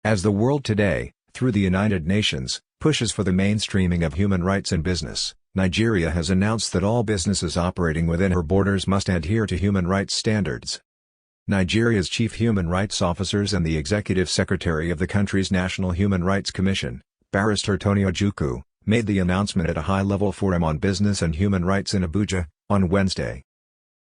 As the world today, through the United Nations, pushes for the mainstreaming of human rights in business, Nigeria has announced that all businesses operating within her borders must adhere to human rights standards. Nigeria's chief human rights officers and the executive secretary of the country's National Human Rights Commission, Barrister Tony Ojukwu, made the announcement at a high-level forum on business and human rights in Abuja, on Wednesday.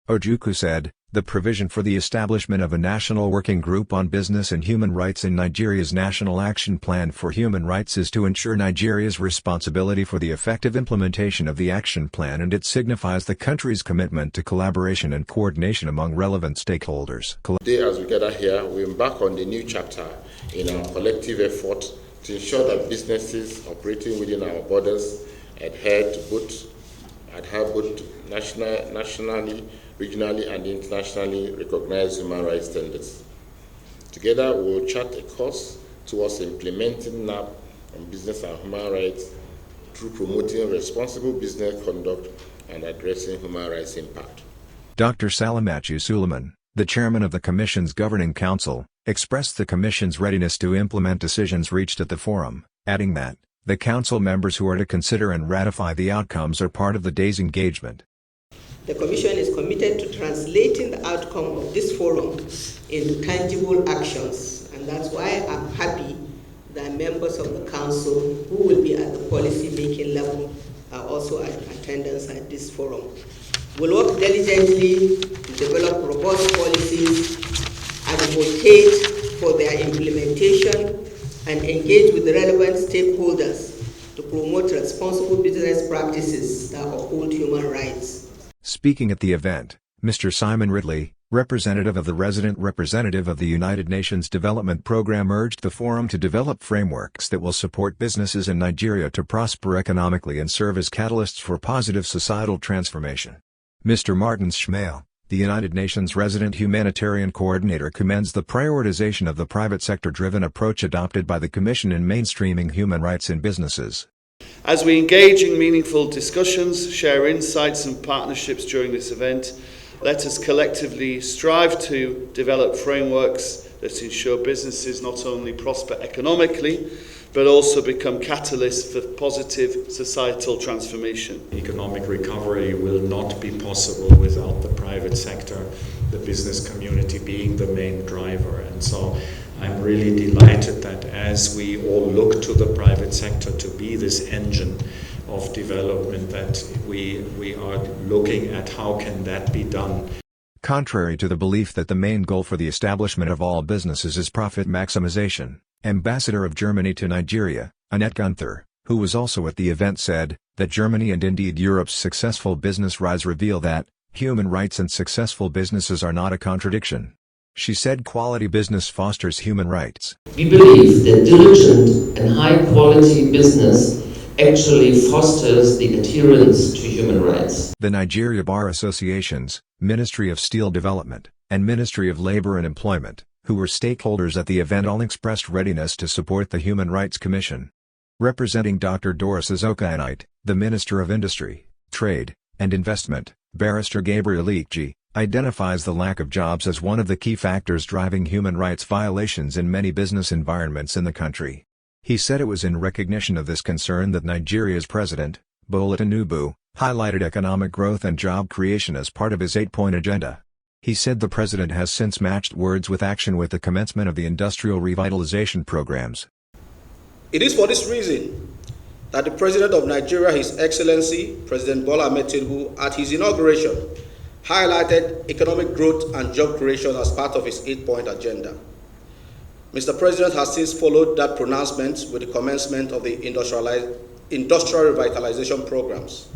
Ojukwu said, "The provision for the establishment of a national working group on business and human rights in Nigeria's National Action Plan for Human Rights is to ensure Nigeria's responsibility for the effective implementation of the action plan, and it signifies the country's commitment to collaboration and coordination among relevant stakeholders." Today, as we gather here, we embark on the new chapter in our collective effort to ensure that businesses operating within our borders adhere both nationally, regionally, and internationally recognized human rights standards. Together, we will chart a course towards implementing NAP on business and human rights through promoting responsible business conduct and addressing human rights impact. Dr. Salamatu Suleiman, the chairman of the Commission's Governing Council, expressed the Commission's readiness to implement decisions reached at the forum, adding that the Council members who are to consider and ratify the outcomes are part of the day's engagement. The Commission is committed to translating the outcome of this forum into tangible actions, and that's why I'm happy that members of the Council who will be at the policy-making level are also in attendance at this forum. We'll work diligently to develop robust policies, advocate for their implementation, and engage with the relevant stakeholders to promote responsible business practices that uphold human rights. Speaking at the event, Mr. Simon Ridley, representative of the resident representative of the United Nations Development Programme, urged the forum to develop frameworks that will support businesses in Nigeria to prosper economically and serve as catalysts for positive societal transformation. Mr. Martin Schmale, the United Nations resident humanitarian coordinator, commends the prioritization of the private sector-driven approach adopted by the Commission in mainstreaming human rights in businesses. As we engage in meaningful discussions, share insights and partnerships during this event, let us collectively strive to develop frameworks that ensure businesses not only prosper economically, but also become catalysts for positive societal transformation. Economic recovery will not be possible without the private sector, the business community being the main driver. And so I'm really delighted that as we all look to the private sector to be this engine of development, that we are looking at how can that be done. Contrary to the belief that the main goal for the establishment of all businesses is profit maximization, Ambassador of Germany to Nigeria, Annette Gunther, who was also at the event, said that Germany and indeed Europe's successful business rise reveal that human rights and successful businesses are not a contradiction. She said quality business fosters human rights. We believe that diligent and high-quality business actually fosters the adherence to human rights. The Nigeria Bar Associations, Ministry of Steel Development, and Ministry of Labor and Employment, who were stakeholders at the event, all expressed readiness to support the Human Rights Commission. Representing Dr. Doris Azoka, the Minister of Industry, Trade, and Investment, Barrister Gabriel Ikji, identifies the lack of jobs as one of the key factors driving human rights violations in many business environments in the country. He said it was in recognition of this concern that Nigeria's President, Bola Tinubu, highlighted economic growth and job creation as part of his 8-point agenda. He said the president has since matched words with action with the commencement of the industrial revitalization programs. It is for this reason that the President of Nigeria, His Excellency President Bola Ahmed Tinubu, at his inauguration, highlighted economic growth and job creation as part of his 8-point agenda. Mr. President has since followed that pronouncement with the commencement of the industrial revitalization programs.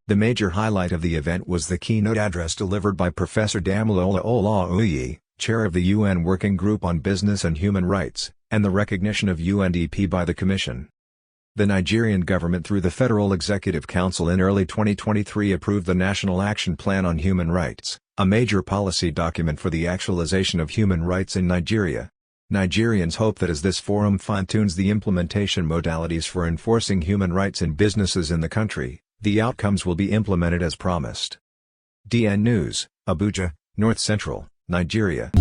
The major highlight of the event was the keynote address delivered by Professor Damilola Olauyi, chair of the UN Working Group on Business and Human Rights, and the recognition of UNDP by the Commission. The Nigerian government, through the Federal Executive Council, in early 2023 approved the National Action Plan on Human Rights, a major policy document for the actualization of human rights in Nigeria. Nigerians hope that as this forum fine-tunes the implementation modalities for enforcing human rights in businesses in the country, the outcomes will be implemented as promised. DN News, Abuja, North Central, Nigeria.